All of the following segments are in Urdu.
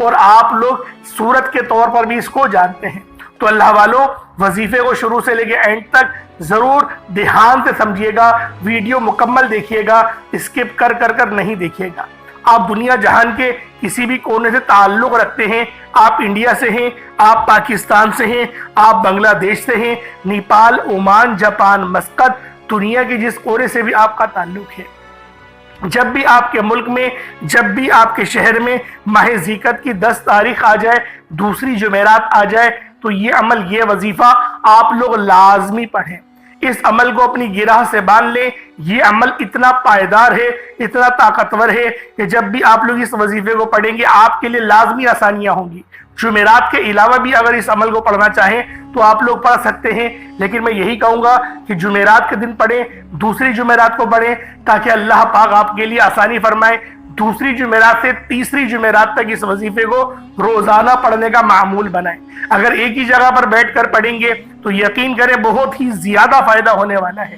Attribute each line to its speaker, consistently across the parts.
Speaker 1: اور آپ لوگ صورت کے طور پر بھی اس کو جانتے ہیں۔ تو اللہ والوں، وظیفے کو شروع سے لے کے اینڈ تک ضرور دھیان سے سمجھیے گا، ویڈیو مکمل دیکھیے گا، اسکپ کر نہیں دیکھیے گا۔ آپ دنیا جہان کے کسی بھی کونے سے تعلق رکھتے ہیں، آپ انڈیا سے ہیں، آپ پاکستان سے ہیں، آپ بنگلہ دیش سے ہیں، نیپال، عمان، جاپان، مسقط، دنیا کے جس کونے سے بھی آپ کا تعلق ہے، جب بھی آپ کے ملک میں، جب بھی آپ کے شہر میں ماہ ذیقت کی 10 تاریخ آ جائے، دوسری جمعرات آ جائے، تو یہ عمل، یہ وظیفہ آپ لوگ لازمی پڑھیں۔ اس عمل کو اپنی گرہ سے باندھ لیں۔ یہ عمل اتنا پائیدار ہے، اتنا طاقتور ہے کہ جب بھی آپ لوگ اس وظیفے کو پڑھیں گے آپ کے لیے لازمی آسانیاں ہوں گی۔ جمعرات کے علاوہ بھی اگر اس عمل کو پڑھنا چاہیں تو آپ لوگ پڑھ سکتے ہیں، لیکن میں یہی کہوں گا کہ جمعرات کے دن پڑھیں، دوسری جمعرات کو پڑھیں، تاکہ اللہ پاک آپ کے لیے آسانی فرمائے۔ دوسری جمعرات سے تیسری جمعرات تک اس وظیفے کو روزانہ پڑھنے کا معمول بنائیں۔ اگر ایک ہی جگہ پر بیٹھ کر پڑھیں گے تو یقین کریں بہت ہی زیادہ فائدہ ہونے والا ہے۔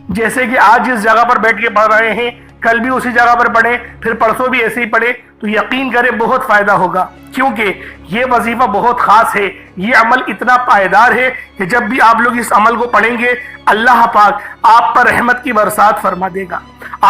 Speaker 1: جیسے کہ آج جس جگہ پر بیٹھ کے پڑھ رہے ہیں، کل بھی اسی جگہ پر پڑھیں، پھر پرسوں بھی ایسے ہی پڑھیں، تو یقین کریں بہت فائدہ ہوگا، کیونکہ یہ وظیفہ بہت خاص ہے۔ یہ عمل اتنا پائیدار ہے کہ جب بھی آپ لوگ اس عمل کو پڑھیں گے اللہ پاک آپ پر رحمت کی برسات فرما دے گا۔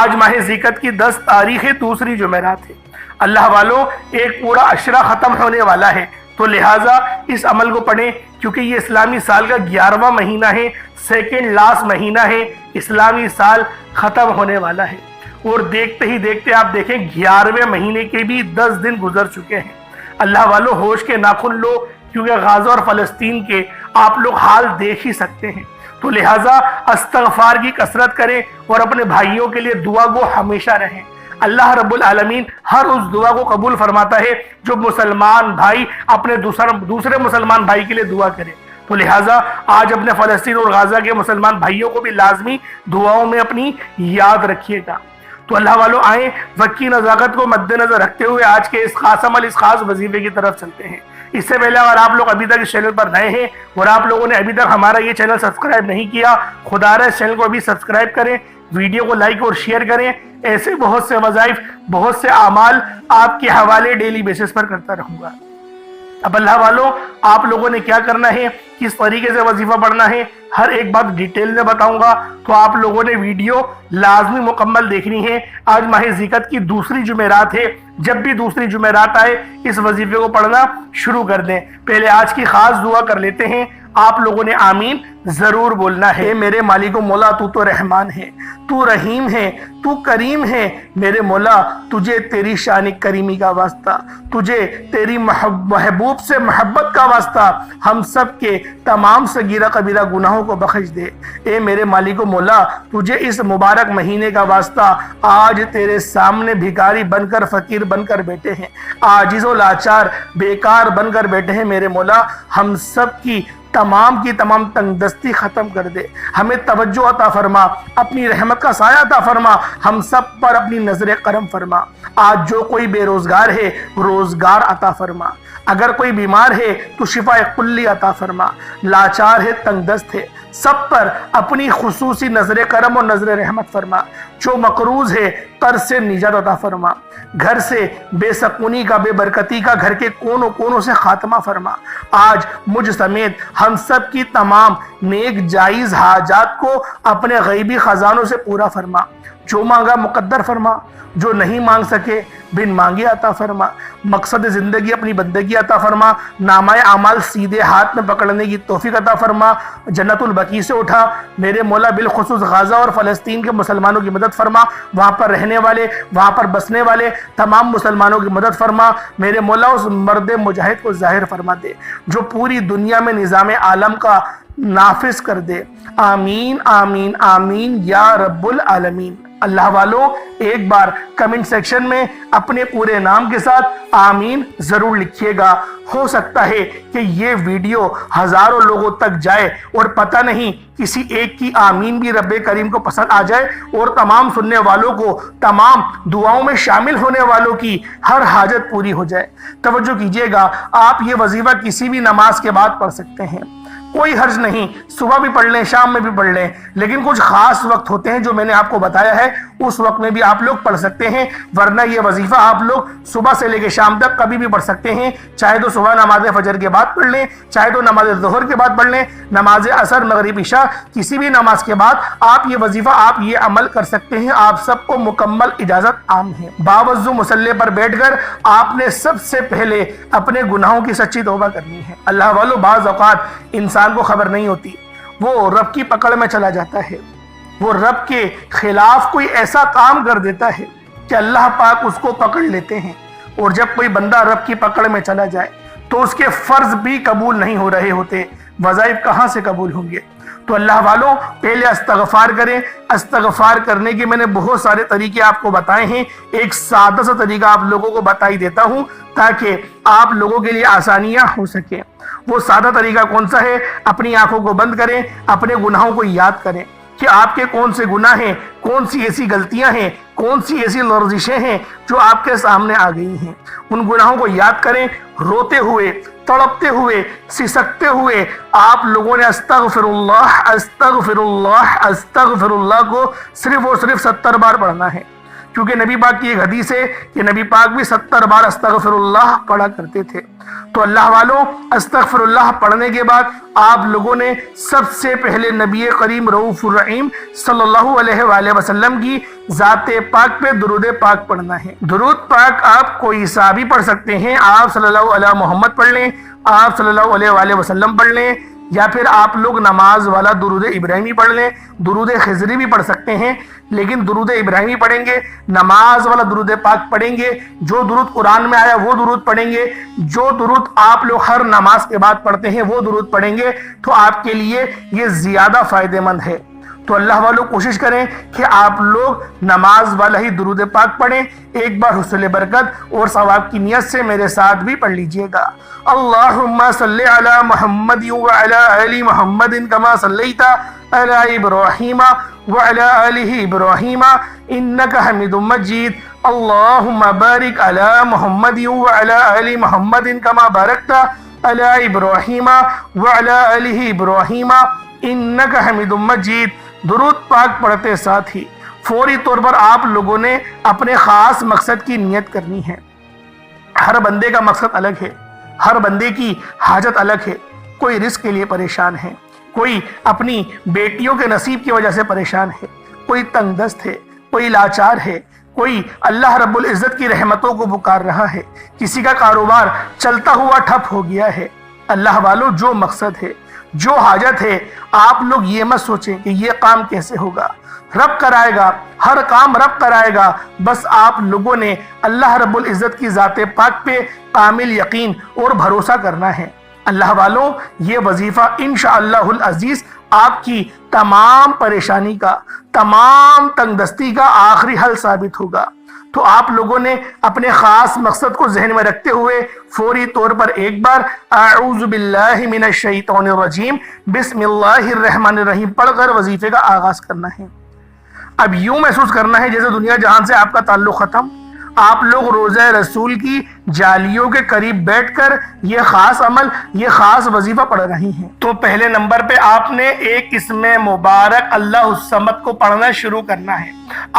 Speaker 1: آج ماہ ذیقت کی 10 تاریخ ہے، دوسری جمعرات ہے۔ اللہ والوں، ایک پورا عشرہ ختم ہونے والا ہے، تو لہٰذا اس عمل کو پڑھیں، کیونکہ یہ اسلامی سال کا 11واں مہینہ ہے، سیکنڈ لاسٹ مہینہ ہے، اسلامی سال ختم ہونے والا ہے۔ اور دیکھتے ہی دیکھتے آپ دیکھیں 11ویں مہینے کے بھی 10 دن گزر چکے ہیں۔ اللہ والوں، ہوش کے ناخن لو، کیونکہ غزہ اور فلسطین کے آپ لوگ حال دیکھ ہی سکتے ہیں۔ تو لہٰذا استغفار کی کثرت کریں اور اپنے بھائیوں کے لیے دعا گو ہمیشہ رہیں۔ اللہ رب العالمین ہر اس دعا کو قبول فرماتا ہے جو مسلمان بھائی اپنے دوسرے مسلمان بھائی کے لیے دعا کرے۔ تو لہٰذا آج اپنے فلسطین اور غزہ کے مسلمان بھائیوں کو بھی لازمی دعاؤں میں اپنی یاد رکھیے گا۔ تو اللہ والوں، آئیں وقت کی نزاکت کو مد نظر رکھتے ہوئے آج کے اس خاص عمل، اس خاص وظیفے کی طرف چلتے ہیں۔ اس سے پہلے اگر آپ لوگ ابھی تک اس چینل پر نئے ہیں اور آپ لوگوں نے ابھی تک ہمارا یہ چینل سبسکرائب نہیں کیا، خدا رہا اس چینل کو ابھی سبسکرائب کریں، ویڈیو کو لائک اور شیئر کریں۔ ایسے بہت سے وظائف، بہت سے اعمال آپ کے حوالے ڈیلی بیسس پر کرتا رہوں گا۔ اب اللہ والوں، آپ لوگوں نے کیا کرنا ہے، کس طریقے سے وظیفہ پڑھنا ہے، ہر ایک بات ڈیٹیل میں بتاؤں گا، تو آپ لوگوں نے ویڈیو لازمی مکمل دیکھنی ہے۔ آج ماہ ذیقت کی دوسری جمعرات ہے، جب بھی دوسری جمعرات آئے اس وظیفے کو پڑھنا شروع کر دیں۔ پہلے آج کی خاص دعا کر لیتے ہیں، آپ لوگوں نے آمین ضرور بولنا ہے۔ اے میرے مالک و مولا، تو تو رحمان ہے، تو رحیم ہے، تو کریم ہے، میرے مولا تجھے تیری شان کریمی کا واسطہ، تجھے تیری محبوب سے محبت کا واسطہ ہم سب کے تمام صغیرہ کبیرہ گناہوں کو بخش دے۔ اے میرے مالک و مولا، تجھے اس مبارک مہینے کا واسطہ آج تیرے سامنے بھکاری بن کر، فقیر بن کر بیٹھے ہیں، عاجز و لاچار بیکار بن کر بیٹھے ہیں، میرے مولا ہم سب کی تمام تنگ دستی ختم کر دے، ہمیں توجہ عطا فرما، اپنی رحمت کا سایہ عطا فرما، ہم سب پر اپنی نظر کرم فرما۔ آج جو کوئی بے روزگار ہے روزگار عطا فرما، اگر کوئی بیمار ہے تو شفا کلی عطا فرما، لاچار ہے، تنگ دست ہے، سب پر اپنی خصوصی نظر کرم اور نظر رحمت فرما، جو مقروض ہے قرض سے نجات عطا فرما، گھر سے بے سکونی کا، بے برکتی کا، گھر کے کونوں سے خاتمہ فرما۔ آج مجھ سمیت ہم سب کی تمام نیک جائز حاجات کو اپنے غیبی خزانوں سے پورا فرما، جو مانگا مقدر فرما، جو نہیں مانگ سکے بن مانگے عطا فرما، مقصد زندگی اپنی بندگی عطا فرما، نامہ اعمال سیدھے ہاتھ میں پکڑنے کی توفیق عطا فرما، جنت البقیع سے اٹھا میرے مولا، بالخصوص غزہ اور فلسطین کے مسلمانوں کی مدد فرما، وہاں پر رہنے والے، وہاں پر بسنے والے تمام مسلمانوں کی مدد فرما، میرے مولا اس مرد مجاہد کو ظاہر فرما دے جو پوری دنیا میں نظام عالم کا نافذ کر دے۔ آمین آمین آمین یا رب العالمین۔ اللہ والوں، ایک بار کمنٹ سیکشن میں اپنے پورے نام کے ساتھ آمین ضرور لکھیے گا۔ ہو سکتا ہے کہ یہ ویڈیو ہزاروں لوگوں تک جائے اور پتہ نہیں کسی ایک کی آمین بھی رب کریم کو پسند آ جائے اور تمام سننے والوں کو، تمام دعاؤں میں شامل ہونے والوں کی ہر حاجت پوری ہو جائے۔ توجہ کیجئے گا، آپ یہ وظیفہ کسی بھی نماز کے بعد پڑھ سکتے ہیں، کوئی حرج نہیں، صبح بھی پڑھ لیں، شام میں بھی پڑھ لیں، لیکن کچھ خاص وقت ہوتے ہیں جو میں نے آپ کو بتایا ہے، اس وقت میں بھی آپ لوگ پڑھ سکتے ہیں، ورنہ یہ وظیفہ آپ لوگ صبح سے لے کے شام تک کبھی بھی پڑھ سکتے ہیں، چاہے تو صبح نماز فجر کے بعد پڑھ لیں، چاہے تو نماز ظہر کے بعد پڑھ لیں، نماز عصر، مغرب، عشاء، کسی بھی نماز کے بعد آپ یہ وظیفہ، آپ یہ عمل کر سکتے ہیں، آپ سب کو مکمل اجازت عام ہے۔ باوضو مصلی پر بیٹھ کر آپ نے سب سے پہلے اپنے گناہوں کی سچی توبہ کرنی ہے۔ اللہ والو، بعض اوقات انسان کو خبر نہیں ہوتی، وہ رب کی پکڑ میں چلا جاتا ہے، وہ رب کے خلاف کوئی ایسا کام کر دیتا ہے کہ اللہ پاک اس کو پکڑ لیتے ہیں، اور جب کوئی بندہ رب کی پکڑ میں چلا جائے تو اس کے فرض بھی قبول نہیں ہو رہے ہوتے، وظائف کہاں سے قبول ہوں گے؟ تو اللہ والوں، پہلے استغفار کریں۔ استغفار کرنے کے میں نے بہت سارے طریقے آپ کو بتائے ہیں، ایک سادہ سا طریقہ آپ لوگوں کو بتا ہی دیتا ہوں تاکہ آپ لوگوں کے لیے آسانیاں ہو سکیں۔ وہ سادہ طریقہ کون سا ہے؟ اپنی آنکھوں کو بند کریں، اپنے گناہوں کو یاد کریں کہ آپ کے کون سے گناہ ہیں، کون سی ایسی غلطیاں ہیں، کون سی ایسی لرزشیں ہیں جو آپ کے سامنے آ گئی ہیں۔ ان گناہوں کو یاد کریں، روتے ہوئے، تڑپتے ہوئے، سسکتے ہوئے آپ لوگوں نے استغفر اللہ، استغفر اللہ، استغفر اللہ کو صرف اور صرف 70 بار پڑھنا ہے، کیونکہ نبی پاک کی ایک حدیث ہے کہ نبی پاک بھی 70 بار استغفر اللہ پڑھا کرتے تھے۔ تو اللہ والوں، استغفر اللہ پڑھنے کے بعد آپ لوگوں نے سب سے پہلے نبی کریم رؤوف الرحیم صلی اللہ علیہ وآلہ وسلم کی ذات پاک پہ درود پاک پڑھنا ہے۔ درود پاک آپ کوئی سا بھی پڑھ سکتے ہیں، آپ صلی اللہ علیہ محمد پڑھ لیں، آپ صلی اللہ علیہ وآلہ وسلم پڑھ لیں، یا پھر آپ لوگ نماز والا درود ابراہیمی پڑھ لیں، درود خضری بھی پڑھ سکتے ہیں، لیکن درود ابراہیمی پڑھیں گے، نماز والا درود پاک پڑھیں گے، جو درود قرآن میں آیا وہ درود پڑھیں گے، جو درود آپ لوگ ہر نماز کے بعد پڑھتے ہیں وہ درود پڑھیں گے، تو آپ کے لیے یہ زیادہ فائدہ مند ہے۔ تو اللہ والوں، کوشش کریں کہ آپ لوگ نماز والا ہی درود پاک پڑھیں۔ ایک بار حصول برکت اور ثواب کی نیت سے میرے ساتھ بھی پڑھ لیجئے گا۔ اللہم صلی علی محمد وعلی آل محمد کما صلیت علی ابراہیم وعلی آل ابراہیم انکا حمید مجید۔ اللہم بارک علی محمد وعلی آل محمد کما بارکت علی ابراہیم وعلی آل ابراہیم انکا حمید مجید۔ درود پاک پڑھتے ساتھ ہی فوری طور پر آپ لوگوں نے اپنے خاص مقصد کی نیت کرنی ہے۔ ہر بندے کا مقصد الگ ہے، ہر بندے کی حاجت الگ ہے۔ کوئی رزق کے لیے پریشان ہے، کوئی اپنی بیٹیوں کے نصیب کی وجہ سے پریشان ہے، کوئی تنگ دست ہے، کوئی لاچار ہے، کوئی اللہ رب العزت کی رحمتوں کو پکار رہا ہے، کسی کا کاروبار چلتا ہوا ٹھپ ہو گیا ہے۔ اللہ والوں، جو مقصد ہے، جو حاجت ہے، آپ لوگ یہ مت سوچیں کہ یہ کام کیسے ہوگا، رب کرائے گا، ہر کام رب کرائے گا۔ بس آپ لوگوں نے اللہ رب العزت کی ذات پاک پہ کامل یقین اور بھروسہ کرنا ہے۔ اللہ والوں، یہ وظیفہ انشاءاللہ العزیز آپ کی تمام پریشانی کا، تمام تنگ دستی کا آخری حل ثابت ہوگا۔ تو آپ لوگوں نے اپنے خاص مقصد کو ذہن میں رکھتے ہوئے فوری طور پر ایک بار اعوذ باللہ من الشیطان الرجیم بسم اللہ الرحمن الرحیم پڑھ کر وظیفے کا آغاز کرنا ہے۔ اب یوں محسوس کرنا ہے جیسے دنیا جہان سے آپ کا تعلق ختم، آپ لوگ روضہ رسول کی جالیوں کے قریب بیٹھ کر یہ خاص عمل، یہ خاص وظیفہ پڑھ رہی ہیں۔ تو پہلے نمبر پہ آپ نے ایک اسم مبارک اللہ الصمد کو پڑھنا شروع کرنا ہے۔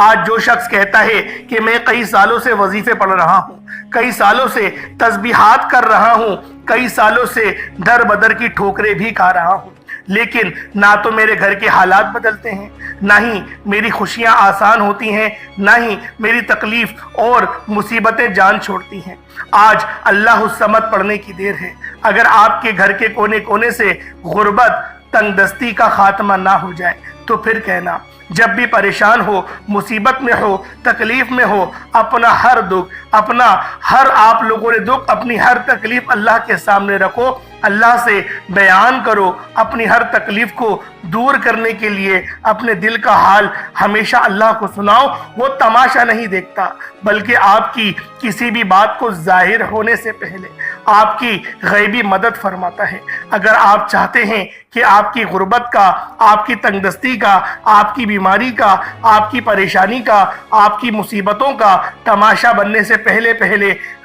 Speaker 1: آج جو شخص کہتا ہے کہ میں کئی سالوں سے وظیفے پڑھ رہا ہوں، کئی سالوں سے تسبیحات کر رہا ہوں، کئی سالوں سے در بدر کی ٹھوکریں بھی کھا رہا ہوں، لیکن نہ تو میرے گھر کے حالات بدلتے ہیں، نہ ہی میری خوشیاں آسان ہوتی ہیں، نہ ہی میری تکلیف اور مصیبتیں جان چھوڑتی ہیں، آج اللہ الصمد پڑھنے کی دیر ہے۔ اگر آپ کے گھر کے کونے کونے سے غربت، تنگ دستی کا خاتمہ نہ ہو جائے تو پھر کہنا، جب بھی پریشان ہو، مصیبت میں ہو، تکلیف میں ہو، اپنا ہر دکھ، اپنا ہر آپ لوگوں نے دکھ، اپنی ہر تکلیف اللہ کے سامنے رکھو، اللہ سے بیان کرو، اپنی ہر تکلیف کو دور کرنے کے لیے اپنے دل کا حال ہمیشہ اللہ کو سناؤ۔ وہ تماشا نہیں دیکھتا، بلکہ آپ کی کسی بھی بات کو ظاہر ہونے سے پہلے، آپ کی غیبی مدد فرماتا ہے۔ اگر آپ چاہتے ہیں کہ آپ کی غربت کا، آپ کی تنگدستی کا، آپ کی بیماری کا، آپ کی پریشانی کا، آپ کی مصیبتوں کا تماشا بننے سے پہلے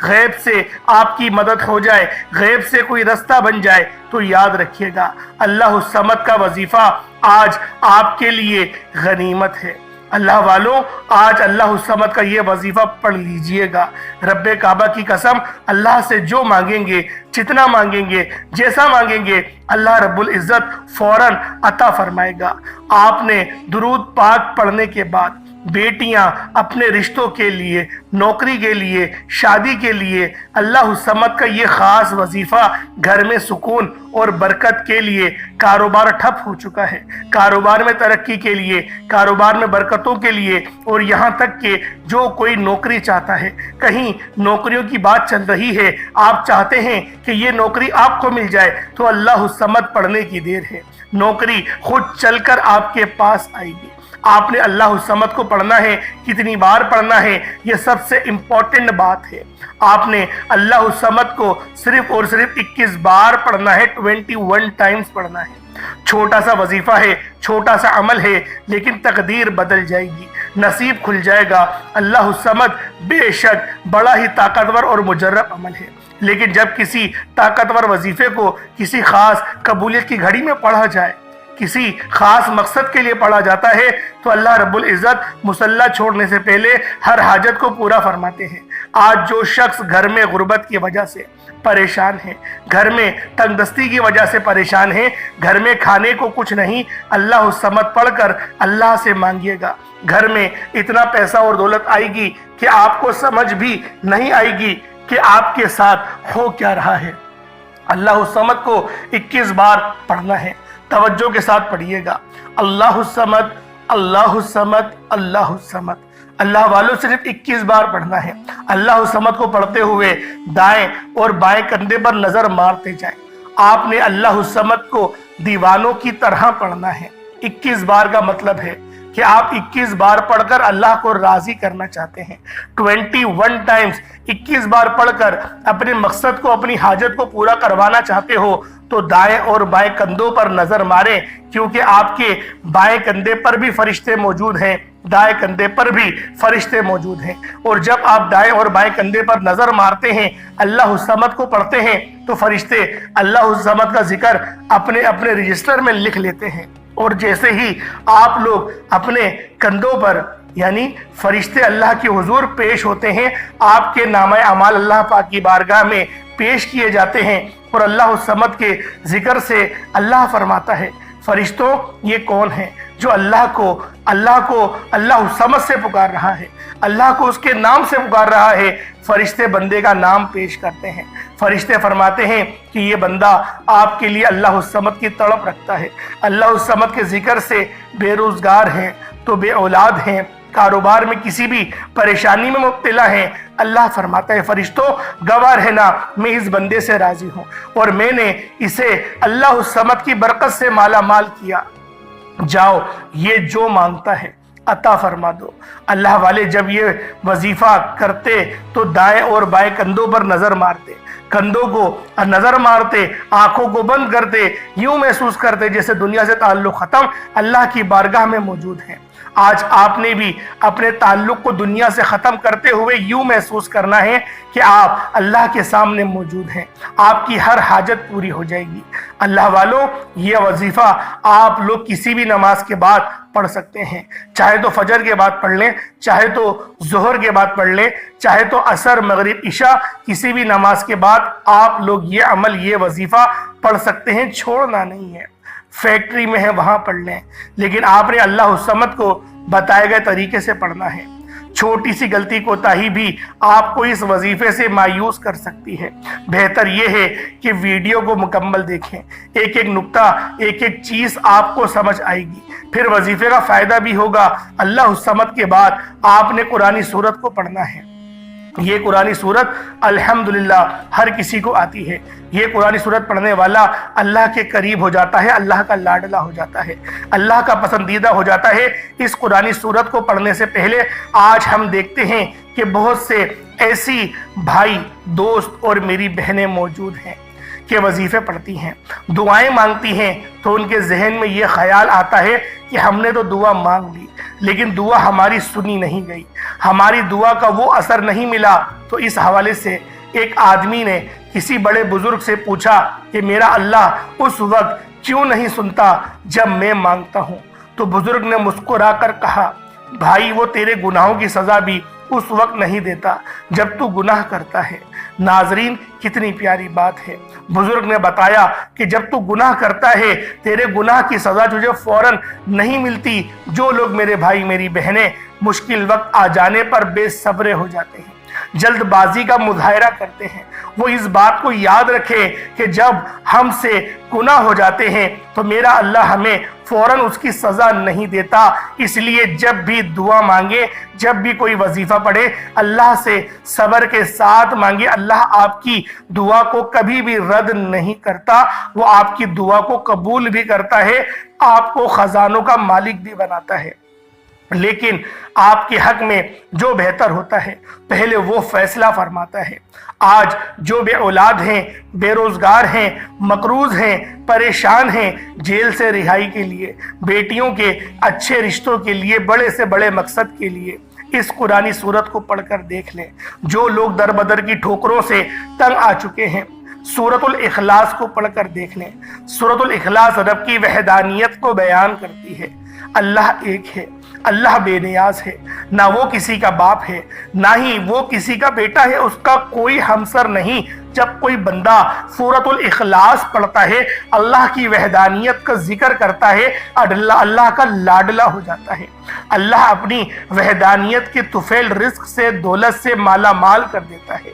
Speaker 1: غیب سے آپ کی مدد ہو جائے، غیب سے کوئی رستہ بن جائے، تو یاد رکھیے گا اللہ الصمد کا وظیفہ آج آپ کے لیے غنیمت ہے۔ اللہ والوں، آج اللہ الصمد کا یہ وظیفہ پڑھ لیجئے گا۔ رب کعبہ کی قسم، اللہ سے جو مانگیں گے، جتنا مانگیں گے، جیسا مانگیں گے، اللہ رب العزت فوراً عطا فرمائے گا۔ آپ نے درود پاک پڑھنے کے بعد بیٹیاں اپنے رشتوں کے لیے، نوکری کے لیے، شادی کے لیے اللہ الصمد کا یہ خاص وظیفہ گھر میں سکون اور برکت کے لیے، کاروبار ٹھپ ہو چکا ہے، کاروبار میں ترقی کے لیے، کاروبار میں برکتوں کے لیے، اور یہاں تک کہ جو کوئی نوکری چاہتا ہے، کہیں نوکریوں کی بات چل رہی ہے، آپ چاہتے ہیں کہ یہ نوکری آپ کو مل جائے، تو اللہ الصمد پڑھنے کی دیر ہے۔ نوکری خود چل کر آپ کے پاس آئے گی۔ آپ نے اللہ الصمد کو پڑھنا ہے، کتنی بار پڑھنا ہے، یہ سب سے امپورٹنٹ بات ہے۔ آپ نے اللہ الصمد کو صرف اور صرف 21 بار پڑھنا ہے، 21 ٹائمز پڑھنا ہے۔ چھوٹا سا وظیفہ ہے، چھوٹا سا عمل ہے، لیکن تقدیر بدل جائے گی، نصیب کھل جائے گا۔ اللہ الصمد بے شک بڑا ہی طاقتور اور مجرب عمل ہے، لیکن جب کسی طاقتور وظیفے کو کسی خاص قبولیت کی گھڑی میں پڑھا جائے، کسی خاص مقصد کے لیے پڑھا جاتا ہے، تو اللہ رب العزت مصلی چھوڑنے سے پہلے ہر حاجت کو پورا فرماتے ہیں۔ آج جو شخص گھر میں غربت کی وجہ سے پریشان ہے، گھر میں تنگدستی کی وجہ سے پریشان ہے، گھر میں کھانے کو کچھ نہیں، اللہ الصمد پڑھ کر اللہ سے مانگیے گا۔ گھر میں اتنا پیسہ اور دولت آئے گی کہ آپ کو سمجھ بھی نہیں آئے گی کہ آپ کے ساتھ ہو کیا رہا ہے۔ اللہ الصمد کو 21 بار پڑھنا ہے، توجہ کے ساتھ پڑھیے گا۔ اللہ الصمد، اللہ الصمد، اللہ الصمد۔ اللہ والوں صرف 21 بار پڑھنا ہے۔ اللہ الصمد کو پڑھتے ہوئے دائیں اور بائیں کندھے پر نظر مارتے جائیں۔ آپ نے اللہ الصمد کو دیوانوں کی طرح پڑھنا ہے۔ 21 بار کا مطلب ہے کہ آپ 21 بار پڑھ کر اللہ کو راضی کرنا چاہتے ہیں۔ 21 ٹائمز 21 بار پڑھ کر اپنے مقصد کو، اپنی حاجت کو پورا کروانا چاہتے ہو، تو دائیں اور بائیں کندھوں پر نظر ماریں، کیونکہ آپ کے بائیں کندھے پر بھی فرشتے موجود ہیں، دائیں کندھے پر بھی فرشتے موجود ہیں۔ اور جب آپ دائیں اور بائیں کندھے پر نظر مارتے ہیں، اللہ الصمد کو پڑھتے ہیں، تو فرشتے اللہ الصمد کا ذکر اپنے اپنے رجسٹر میں لکھ لیتے ہیں۔ اور جیسے ہی آپ لوگ اپنے کندھوں پر، یعنی فرشتے اللہ کے حضور پیش ہوتے ہیں، آپ کے نامہ اعمال اللہ پاک کی بارگاہ میں پیش کیے جاتے ہیں، اور اللہ الصمد کے ذکر سے اللہ فرماتا ہے، فرشتوں یہ کون ہے جو اللہ کو اللہ الصمد سے پکار رہا ہے، اللہ کو اس کے نام سے پکار رہا ہے۔ فرشتے بندے کا نام پیش کرتے ہیں، فرشتے فرماتے ہیں کہ یہ بندہ آپ کے لیے اللہ الصمد کی تڑپ رکھتا ہے، اللہ الصمد کے ذکر سے بے روزگار ہیں تو بے اولاد ہیں، کاروبار میں کسی بھی پریشانی میں مبتلا ہیں، اللہ فرماتا ہے فرشتوں گواہ رہنا، میں اس بندے سے راضی ہوں اور میں نے اسے اللہ الصمد کی برکت سے مالا مال کیا، جاؤ یہ جو مانگتا ہے عطا فرما دو۔ اللہ والے جب یہ وظیفہ کرتے تو دائیں اور بائیں کندھوں پر نظر مارتے، کندھوں کو نظر مارتے، آنکھوں کو بند کرتے، یوں محسوس کرتے جیسے دنیا سے تعلق ختم، اللہ کی بارگاہ میں موجود ہیں۔ آج آپ نے بھی اپنے تعلق کو دنیا سے ختم کرتے ہوئے یوں محسوس کرنا ہے کہ آپ اللہ کے سامنے موجود ہیں، آپ کی ہر حاجت پوری ہو جائے گی۔ اللہ والوں، یہ وظیفہ آپ لوگ کسی بھی نماز کے بعد پڑھ سکتے ہیں، چاہے تو فجر کے بعد پڑھ لیں، چاہے تو ظہر کے بعد پڑھ لیں، چاہے تو عصر، مغرب، عشاء، کسی بھی نماز کے بعد آپ لوگ یہ عمل، یہ وظیفہ پڑھ سکتے ہیں، چھوڑنا نہیں ہے۔ فیکٹری میں ہے وہاں پڑھ لیں، لیکن آپ نے اللہ الصمد کو بتائے گئے طریقے سے پڑھنا ہے۔ چھوٹی سی غلطی کوتاہی بھی آپ کو اس وظیفے سے مایوس کر سکتی ہے۔ بہتر یہ ہے کہ ویڈیو کو مکمل دیکھیں، ایک ایک نقطہ، ایک ایک چیز آپ کو سمجھ آئے گی، پھر وظیفے کا فائدہ بھی ہوگا۔ اللہ الصمد کے بعد آپ نے قرآنی سورت کو پڑھنا ہے، یہ قرآنی صورت الحمدللہ ہر کسی کو آتی ہے۔ یہ قرآنی صورت پڑھنے والا اللہ کے قریب ہو جاتا ہے، اللہ کا لاڈلا ہو جاتا ہے، اللہ کا پسندیدہ ہو جاتا ہے۔ اس قرآنی صورت کو پڑھنے سے پہلے آج ہم دیکھتے ہیں کہ بہت سے ایسی بھائی، دوست اور میری بہنیں موجود ہیں کہ وظیفے پڑھتی ہیں، دعائیں مانگتی ہیں، تو ان کے ذہن میں یہ خیال آتا ہے کہ ہم نے تو دعا مانگ لی لیکن دعا ہماری سنی نہیں گئی، ہماری دعا کا وہ اثر نہیں ملا۔ تو اس حوالے سے ایک آدمی نے کسی بڑے بزرگ سے پوچھا کہ میرا اللہ اس وقت کیوں نہیں سنتا جب میں مانگتا ہوں؟ تو بزرگ نے مسکرا کر کہا، بھائی وہ تیرے گناہوں کی سزا بھی اس وقت نہیں دیتا جب تو گناہ کرتا ہے۔ ناظرین، کتنی پیاری بات ہے۔ بزرگ نے بتایا کہ جب تو گناہ کرتا ہے تیرے گناہ کی سزا تجھے فوراً نہیں ملتی۔ جو لوگ میرے بھائی میری بہنیں مشکل وقت آ جانے پر بے صبر ہو جاتے ہیں، جلد بازی کا مظاہرہ کرتے ہیں، وہ اس بات کو یاد رکھے کہ جب ہم سے گناہ ہو جاتے ہیں تو میرا اللہ ہمیں فوراً اس کی سزا نہیں دیتا۔ اس لیے جب بھی دعا مانگے، جب بھی کوئی وظیفہ پڑھے، اللہ سے صبر کے ساتھ مانگے۔ اللہ آپ کی دعا کو کبھی بھی رد نہیں کرتا، وہ آپ کی دعا کو قبول بھی کرتا ہے، آپ کو خزانوں کا مالک بھی بناتا ہے۔ لیکن آپ کے حق میں جو بہتر ہوتا ہے پہلے وہ فیصلہ فرماتا ہے۔ آج جو بے اولاد ہیں، بے روزگار ہیں، مقروض ہیں، پریشان ہیں، جیل سے رہائی کے لیے، بیٹیوں کے اچھے رشتوں کے لیے، بڑے سے بڑے مقصد کے لیے اس قرآنی صورت کو پڑھ کر دیکھ لیں۔ جو لوگ در بدر کی ٹھوکروں سے تنگ آ چکے ہیں، سورۃ الاخلاص کو پڑھ کر دیکھ لیں۔ سورۃ الاخلاص رب کی وحدانیت کو بیان کرتی ہے۔ اللہ ایک ہے، اللہ بے نیاز ہے، نہ وہ کسی کا باپ ہے، نہ ہی وہ کسی کا بیٹا ہے، اس کا کوئی ہمسر نہیں۔ جب کوئی بندہ سورۃ الاخلاص پڑھتا ہے، اللہ کی وحدانیت کا ذکر کرتا ہے، اللہ کا لاڈلا ہو جاتا ہے۔ اللہ اپنی وحدانیت کے طفیل رزق سے، دولت سے مالا مال کر دیتا ہے۔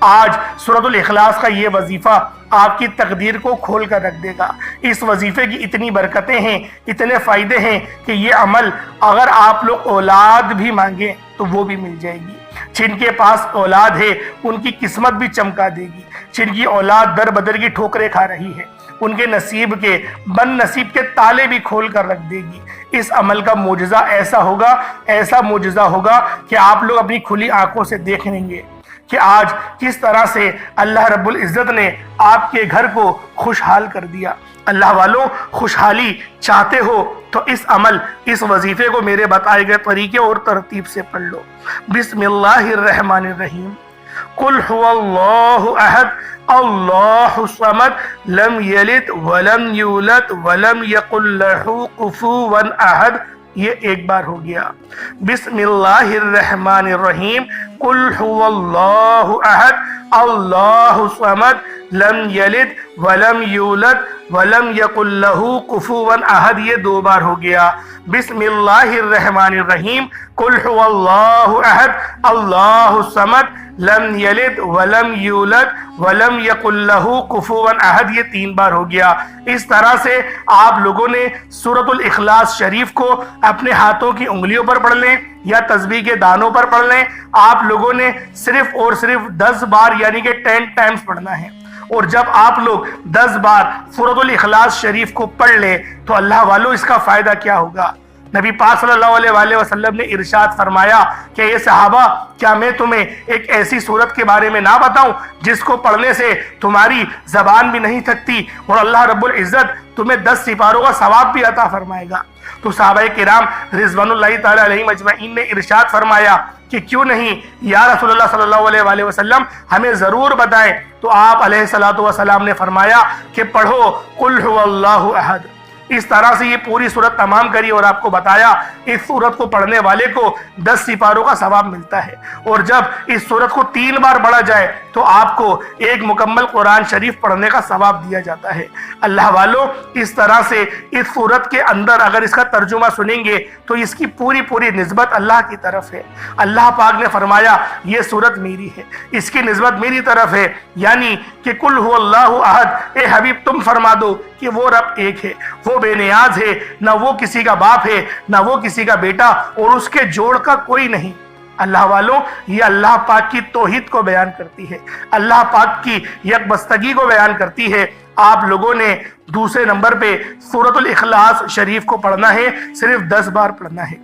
Speaker 1: آج سورۃ الاخلاص کا یہ وظیفہ آپ کی تقدیر کو کھول کر رکھ دے گا۔ اس وظیفے کی اتنی برکتیں ہیں، اتنے فائدے ہیں کہ یہ عمل اگر آپ لوگ اولاد بھی مانگیں تو وہ بھی مل جائے گی۔ جن کے پاس اولاد ہے ان کی قسمت بھی چمکا دے گی۔ جن کی اولاد در بدر کی ٹھوکریں کھا رہی ہے ان کے نصیب کے، بد نصیب کے تالے بھی کھول کر رکھ دے گی۔ اس عمل کا معجزہ ایسا معجزہ ہوگا کہ آپ لوگ اپنی کھلی آنکھوں سے دیکھ لیں گے کہ آج کس طرح سے اللہ رب العزت نے آپ کے گھر کو خوشحال کر دیا۔ اللہ والوں، خوشحالی چاہتے ہو تو اس وظیفے کو میرے بتائے گئے طریقے اور ترتیب سے پڑھ لو۔ بسم اللہ الرحمن الرحیم۔ قل هو اللہ احد اللہ الصمد لم یلد ولم یولد ولم یکن لہ کفوا احد۔ یہ ایک بار ہو گیا۔ بسم اللہ الرحمن الرحیم۔ قل هو اللہ احد اللہ الصمد لم یلد ولم یولد ولم یکن لہ کفوا احد۔ یہ دو بار ہو گیا۔ بسم اللہ الرحمن الرحیم۔ قل هو اللہ احد اللہ الصمد لم یلد ولم یولد ولم یکن لہ کفوا احد۔ یہ تین بار ہو گیا۔ اس طرح سے آپ لوگوں نے سورۃ الاخلاص شریف کو اپنے ہاتھوں کی انگلیوں پر پڑھ لیں یا تسبیح کے دانوں پر پڑھ لیں۔ آپ لوگوں نے صرف اور صرف 10 بار یعنی کہ 10 ٹائمز پڑھنا ہے۔ اور جب آپ لوگ 10 بار سورۃ الاخلاص شریف کو پڑھ لیں تو اللہ والوں اس کا فائدہ کیا ہوگا؟ نبی پاک صلی اللہ علیہ وآلہ وسلم نے ارشاد فرمایا کہ یہ صحابہ، کیا میں تمہیں ایک ایسی صورت کے بارے میں نہ بتاؤں جس کو پڑھنے سے تمہاری زبان بھی نہیں تھکتی اور اللہ رب العزت تمہیں 10 سپاروں کا ثواب بھی عطا فرمائے گا؟ تو صحابہ کرام رضوان اللہ تعالی علیہم اجمعین نے ارشاد فرمایا کہ کیوں نہیں یا رسول اللہ صلی اللہ علیہ وآلہ وسلم، ہمیں ضرور بتائیں۔ تو آپ علیہ الصلوۃ والسلام نے فرمایا کہ پڑھو قل هو اللہ احد۔ اس طرح سے یہ پوری سورت تمام کری اور آپ کو بتایا اس سورت کو پڑھنے والے کو 10 سپاروں کا ثواب ملتا ہے۔ اور جب اس سورت کو 3 بار پڑھا جائے تو آپ کو ایک مکمل قرآن شریف پڑھنے کا ثواب دیا جاتا ہے۔ اللہ والوں، اس طرح سے اس سورت کے اندر اگر اس کا ترجمہ سنیں گے تو اس کی پوری نسبت اللہ کی طرف ہے۔ اللہ پاک نے فرمایا یہ سورت میری ہے، اس کی نسبت میری طرف ہے، یعنی کہ قل هو اللہ احد، اے حبیب تم فرما دو کہ وہ رب ایک ہے، وہ بے نیاز ہے، نہ وہ کسی کا باپ ہے نہ وہ کسی کا بیٹا اور اس کے جوڑ کا کوئی نہیں۔ اللہ والوں، یہ اللہ پاک کی توحید کو بیان کرتی ہے، اللہ پاک کی یکبستگی کو بیان کرتی ہے۔ آپ لوگوں نے دوسرے نمبر پہ سورۃ الاخلاص شریف کو پڑھنا ہے، صرف 10 بار پڑھنا ہے۔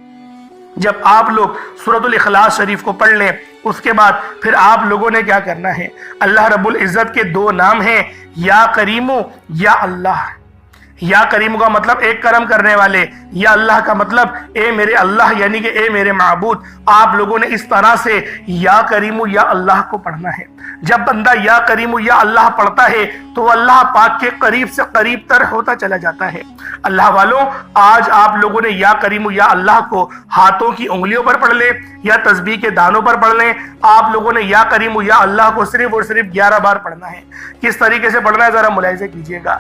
Speaker 1: جب آپ لوگ سورۃ الاخلاص شریف کو پڑھ لیں، اس کے بعد پھر آپ لوگوں نے کیا کرنا ہے؟ اللہ رب العزت کے 2 نام ہیں، یا کریمو یا اللہ۔ یا کریم کا مطلب ایک کرم کرنے والے، یا اللہ کا مطلب اے میرے اللہ، یعنی کہ اے میرے معبود۔ آپ لوگوں نے اس طرح سے یا کریم یا اللہ کو پڑھنا ہے۔ جب بندہ یا کریم یا اللہ پڑھتا ہے تو وہ اللہ پاک کے قریب سے قریب تر ہوتا چلا جاتا ہے۔ اللہ والوں، آج آپ لوگوں نے یا کریم یا اللہ کو ہاتھوں کی انگلیوں پر پڑھ لیں یا تسبیح کے دانوں پر پڑھ لیں۔ آپ لوگوں نے یا کریم یا اللہ کو صرف اور صرف 11 بار پڑھنا ہے۔ کس طریقے سے پڑھنا ہے ذرا ملاحظہ کیجئے گا۔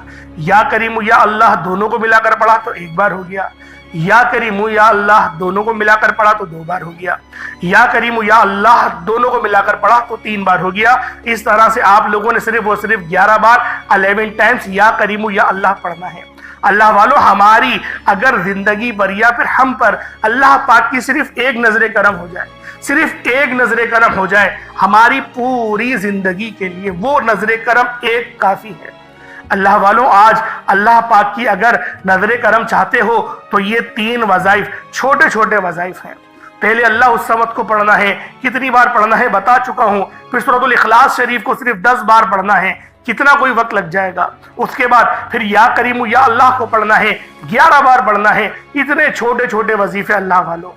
Speaker 1: یا کریم یا اللہ دونوں کو ملا کر پڑھا تو 1 بار ہو گیا، یا کریم یا اللہ دونوں کو ملا کر پڑھا تو 2 بار ہو گیا، یا کریم یا اللہ دونوں کو ملا کر پڑھا تو 3 بار ہو گیا۔ اس طرح سے آپ لوگوں نے صرف اور صرف 11 بار 11 ٹائمز یا کریم یا اللہ پڑھنا ہے۔ اللہ والوں، ہماری اگر زندگی پر یا پھر ہم پر اللہ پاک کی صرف ایک نظر کرم ہو جائے، صرف ایک نظر کرم ہو جائے، ہماری پوری زندگی کے لیے وہ نظر کرم ایک کافی ہے۔ اللہ والوں، آج اللہ پاک کی اگر نظر کرم چاہتے ہو تو یہ 3 وظائف، چھوٹے چھوٹے وظائف ہیں۔ پہلے اللہ الصمد کو پڑھنا ہے، کتنی بار پڑھنا ہے بتا چکا ہوں۔ پھر سورۃ الاخلاص شریف کو صرف 10 بار پڑھنا ہے، کتنا کوئی وقت لگ جائے گا۔ اس کے بعد پھر یا کریم یا اللہ کو پڑھنا ہے، 11 بار پڑھنا ہے۔ اتنے چھوٹے چھوٹے وظیفے اللہ والوں،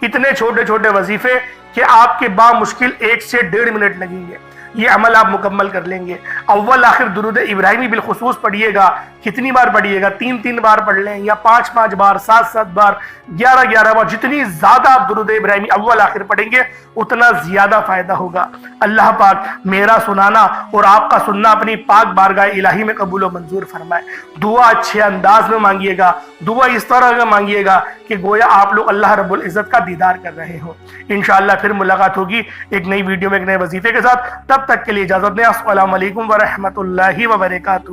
Speaker 1: اتنے چھوٹے چھوٹے وظیفے کہ آپ کے بامشکل 1 سے 1.5 منٹ لگیں گے۔ یہ عمل آپ مکمل کر لیں گے۔ اول آخر درود ابراہیمی بالخصوص پڑھیے گا۔ کتنی بار پڑھیے گا؟ 3 بار پڑھ لیں، یا 5 بار، 7 بار، 11 بار۔ جتنی زیادہ آپ درود ابراہیمی اول آخر پڑھیں گے اتنا زیادہ فائدہ ہوگا۔ اللہ پاک میرا سنانا اور آپ کا سننا اپنی پاک بارگاہ الہی میں قبول و منظور فرمائے۔ دعا اچھے انداز میں مانگیے گا، دعا اس طرح کا مانگیے گا کہ گویا آپ لوگ اللہ رب العزت کا دیدار کر رہے ہو۔ انشاءاللہ پھر ملاقات ہوگی ایک نئی ویڈیو میں ایک نئے وظیفے کے ساتھ۔ تب تک کے لیے اجازت دیں۔ السلام علیکم ورحمۃ اللہ وبرکاتہ۔